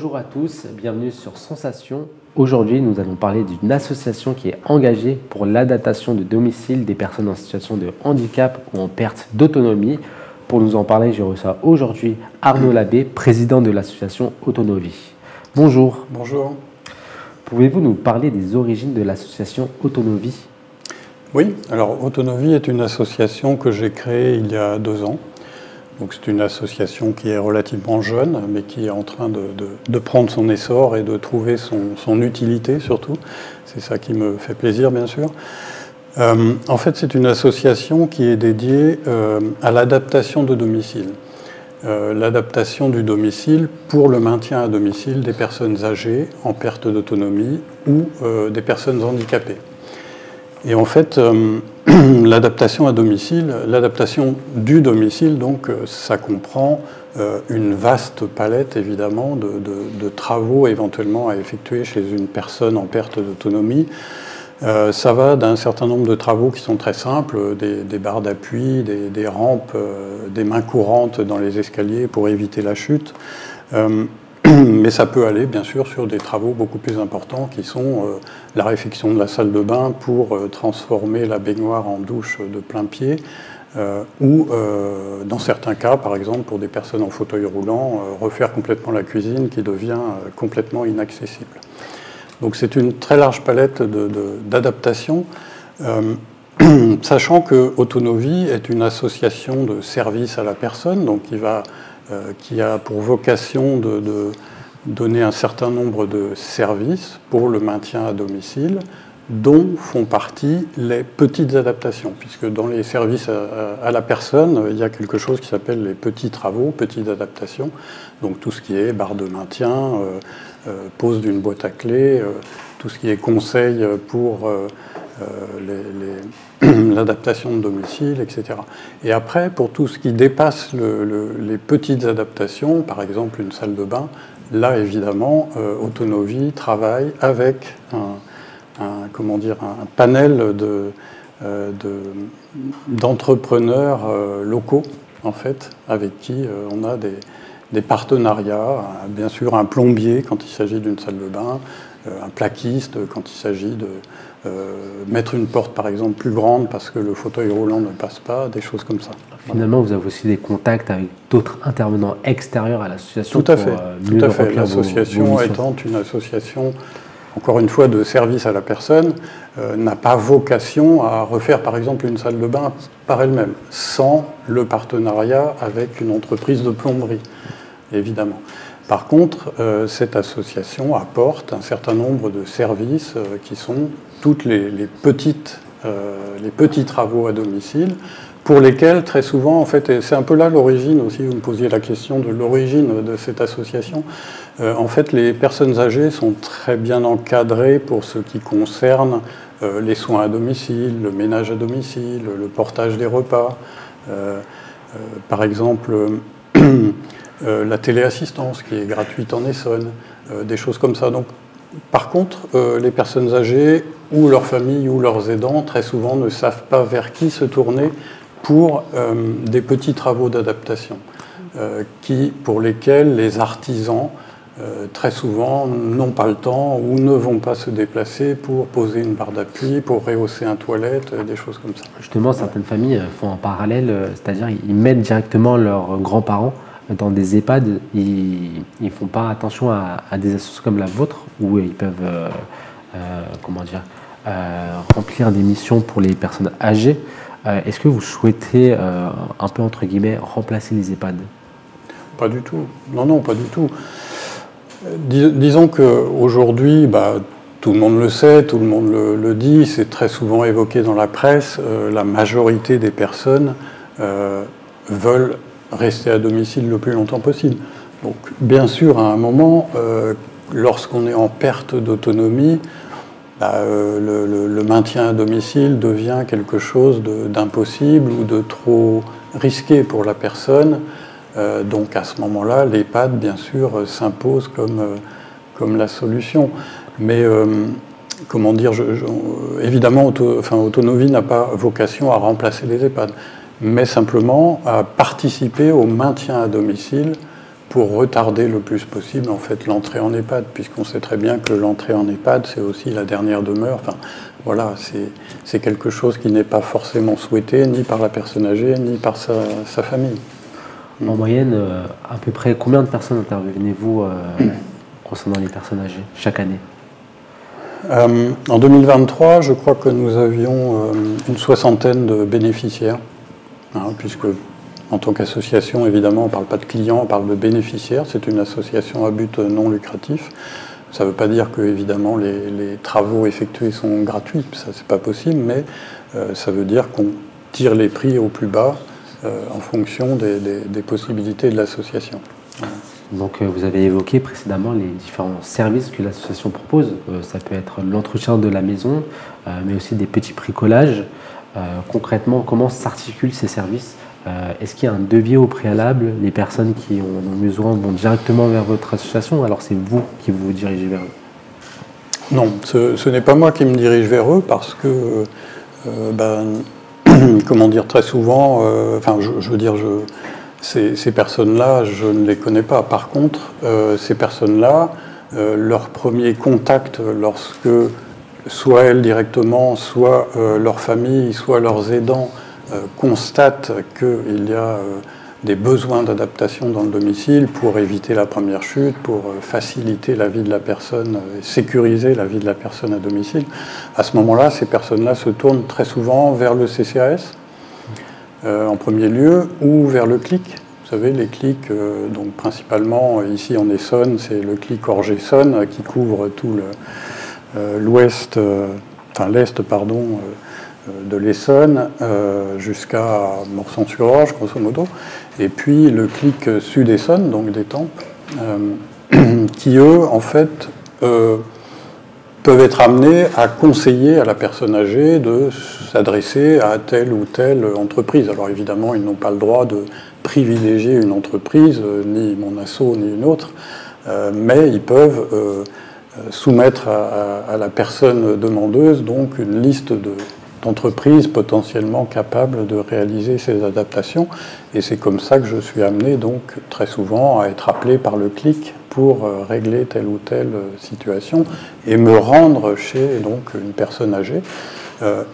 Bonjour à tous, bienvenue sur Sensation. Aujourd'hui, nous allons parler d'une association qui est engagée pour l'adaptation de domicile des personnes en situation de handicap ou en perte d'autonomie. Pour nous en parler, je reçois aujourd'hui Arnaud Labbé, président de l'association Autonovie. Bonjour. Bonjour. Pouvez-vous nous parler des origines de l'association Autonovie ? Oui, alors Autonovie est une association que j'ai créée il y a 2 ans. Donc c'est une association qui est relativement jeune, mais qui est en train de prendre son essor et de trouver son utilité surtout. C'est ça qui me fait plaisir, bien sûr. En fait, c'est une association qui est dédiée à l'adaptation de domicile. L'adaptation du domicile pour le maintien à domicile des personnes âgées en perte d'autonomie ou des personnes handicapées. Et en fait, l'adaptation à domicile, l'adaptation du domicile, donc ça comprend une vaste palette évidemment de travaux éventuellement à effectuer chez une personne en perte d'autonomie. Ça va d'un certain nombre de travaux qui sont très simples, des barres d'appui, des rampes, des mains courantes dans les escaliers pour éviter la chute. Mais ça peut aller bien sûr sur des travaux beaucoup plus importants qui sont la réfection de la salle de bain pour transformer la baignoire en douche de plein pied ou dans certains cas, par exemple pour des personnes en fauteuil roulant, refaire complètement la cuisine qui devient complètement inaccessible. Donc c'est une très large palette d'adaptation, sachant que Autonovie est une association de services à la personne, donc qui a pour vocation de donner un certain nombre de services pour le maintien à domicile, dont font partie les petites adaptations, puisque dans les services à la personne, il y a quelque chose qui s'appelle les petits travaux, petites adaptations, donc tout ce qui est barre de maintien, pose d'une boîte à clés, tout ce qui est conseil pour l'adaptation de domicile, etc. Et après, pour tout ce qui dépasse les petites adaptations, par exemple une salle de bain, là évidemment, Autonovie travaille avec un panel d'entrepreneurs locaux, en fait, avec qui on a des partenariats, bien sûr un plombier quand il s'agit d'une salle de bain, un plaquiste quand il s'agit de mettre une porte par exemple plus grande parce que le fauteuil roulant ne passe pas, des choses comme ça. Finalement, vous avez aussi des contacts avec d'autres intervenants extérieurs à l'association. Tout à fait. L'association étant une association, encore une fois, de service à la personne, n'a pas vocation à refaire par exemple une salle de bain par elle-même, sans le partenariat avec une entreprise de plomberie, évidemment. Par contre, cette association apporte un certain nombre de services qui sont toutes les petits travaux à domicile, pour lesquels très souvent, en fait, et c'est un peu là l'origine aussi, vous me posiez la question de l'origine de cette association, en fait les personnes âgées sont très bien encadrées pour ce qui concerne les soins à domicile, le ménage à domicile, le portage des repas, par exemple la téléassistance qui est gratuite en Essonne, des choses comme ça. Donc, par contre, les personnes âgées ou leurs familles ou leurs aidants, très souvent, ne savent pas vers qui se tourner pour des petits travaux d'adaptation, pour lesquels les artisans, très souvent, n'ont pas le temps ou ne vont pas se déplacer pour poser une barre d'appui, pour rehausser un toilette, des choses comme ça. Justement, certaines familles font un parallèle, c'est-à-dire ils mettent directement leurs grands-parents dans des EHPAD, ils ne font pas attention à des associations comme la vôtre, où ils peuvent remplir des missions pour les personnes âgées. Est-ce que vous souhaitez, un peu entre guillemets, remplacer les EHPAD ? Pas du tout. Non, pas du tout. Disons qu'aujourd'hui, tout le monde le sait, tout le monde le dit, c'est très souvent évoqué dans la presse, la majorité des personnes veulent rester à domicile le plus longtemps possible. Donc, bien sûr, à un moment, lorsqu'on est en perte d'autonomie, le maintien à domicile devient quelque chose d'impossible ou de trop risqué pour la personne. Donc, à ce moment-là, l'EHPAD, bien sûr, s'impose comme la solution. Mais, comment dire, évidemment, Autonovie n'a pas vocation à remplacer les EHPAD, mais simplement à participer au maintien à domicile pour retarder le plus possible en fait l'entrée en EHPAD, puisqu'on sait très bien que l'entrée en EHPAD, c'est aussi la dernière demeure. Enfin, voilà, c'est quelque chose qui n'est pas forcément souhaité ni par la personne âgée, ni par sa famille. En moyenne, à peu près combien de personnes intervenez-vous concernant les personnes âgées chaque année? En 2023, je crois que nous avions une soixantaine de bénéficiaires, hein, puisque en tant qu'association, évidemment, on ne parle pas de clients, on parle de bénéficiaires. C'est une association à but non lucratif. Ça ne veut pas dire que, évidemment, les travaux effectués sont gratuits, ça c'est pas possible, mais ça veut dire qu'on tire les prix au plus bas en fonction des possibilités de l'association. Donc vous avez évoqué précédemment les différents services que l'association propose. Ça peut être l'entretien de la maison, mais aussi des petits bricolages. Concrètement, comment s'articulent ces services? Est-ce qu'il y a un devis au préalable? Les personnes qui en ont besoin vont directement vers votre association, alors c'est vous qui vous dirigez vers eux? Non, ce n'est pas moi qui me dirige vers eux parce que, comment dire, très souvent, je veux dire, ces personnes-là, je ne les connais pas. Par contre, ces personnes-là, leur premier contact lorsque soit elles directement, soit leur famille, soit leurs aidants constatent qu'il y a des besoins d'adaptation dans le domicile pour éviter la première chute, pour faciliter la vie de la personne et sécuriser la vie de la personne à domicile. À ce moment-là, ces personnes-là se tournent très souvent vers le CCAS en premier lieu ou vers le CLIC. Vous savez, les CLIC, donc principalement ici en Essonne, c'est le CLIC Orge-Essonne qui couvre tout l'ouest, l'est, pardon, de l'Essonne jusqu'à Morsan-sur-Orge, grosso modo, et puis le CLIC Sud-Essonne, donc d'Étampes, qui eux, en fait, peuvent être amenés à conseiller à la personne âgée de s'adresser à telle ou telle entreprise. Alors évidemment, ils n'ont pas le droit de privilégier une entreprise, ni mon asso, ni une autre, mais ils peuvent soumettre à la personne demandeuse donc une liste d'entreprises potentiellement capables de réaliser ces adaptations. Et c'est comme ça que je suis amené donc très souvent à être appelé par le CLIC pour régler telle ou telle situation et me rendre chez donc une personne âgée.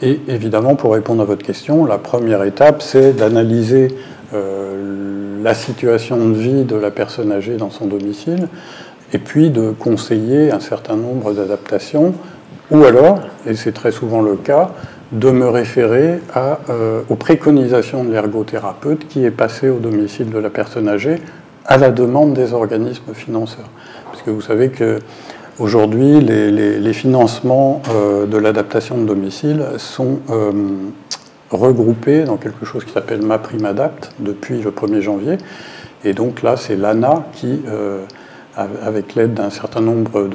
Et évidemment, pour répondre à votre question, la première étape, c'est d'analyser la situation de vie de la personne âgée dans son domicile et puis de conseiller un certain nombre d'adaptations, ou alors, et c'est très souvent le cas, de me référer aux préconisations de l'ergothérapeute qui est passé au domicile de la personne âgée à la demande des organismes financeurs. Parce que vous savez qu'aujourd'hui, les financements de l'adaptation de domicile sont regroupés dans quelque chose qui s'appelle MaPrimeAdapt depuis le 1er janvier. Et donc là, c'est l'ANA qui, avec l'aide d'un certain nombre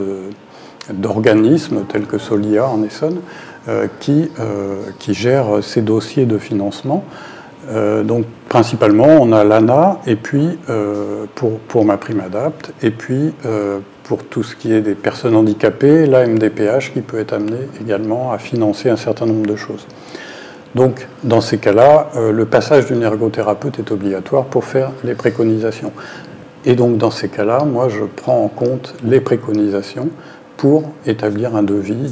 d'organismes tels que Solia en Essonne, qui gère ces dossiers de financement. Donc principalement, on a l'ANA, et puis pour MaPrimeAdapt, et puis pour tout ce qui est des personnes handicapées, la MDPH qui peut être amenée également à financer un certain nombre de choses. Donc dans ces cas-là, le passage d'une ergothérapeute est obligatoire pour faire les préconisations. Et donc dans ces cas-là, moi je prends en compte les préconisations pour établir un devis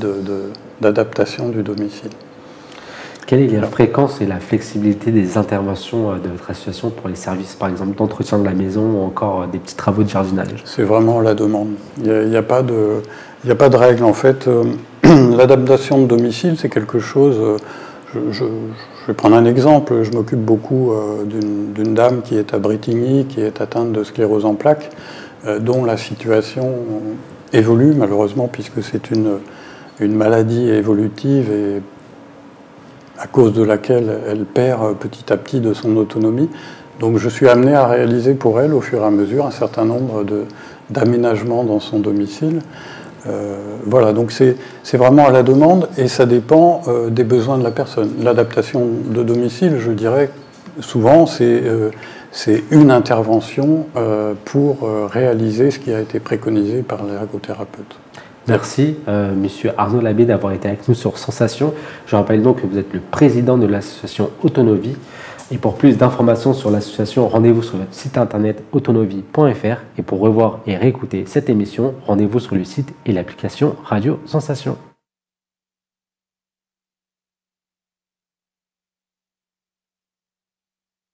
d'adaptation du domicile. Quelle est la fréquence et la flexibilité des interventions de votre association pour les services, par exemple, d'entretien de la maison ou encore des petits travaux de jardinage? C'est vraiment la demande. Il n'y a pas de règle. En fait, l'adaptation de domicile, c'est quelque chose... Je vais prendre un exemple. Je m'occupe beaucoup d'une dame qui est à Brétigny, qui est atteinte de sclérose en plaques, dont la situation évolue, malheureusement, puisque c'est une maladie évolutive et à cause de laquelle elle perd petit à petit de son autonomie. Donc je suis amené à réaliser pour elle, au fur et à mesure, un certain nombre d'aménagements dans son domicile. Voilà, donc c'est vraiment à la demande et ça dépend des besoins de la personne. L'adaptation de domicile, je dirais, souvent, c'est une intervention pour réaliser ce qui a été préconisé par l'ergothérapeute. Merci, Monsieur Arnaud Labbé, d'avoir été avec nous sur Sensation. Je rappelle donc que vous êtes le président de l'association Autonovie. Et pour plus d'informations sur l'association, rendez-vous sur notre site internet autonovie.fr. Et pour revoir et réécouter cette émission, rendez-vous sur le site et l'application Radio Sensation.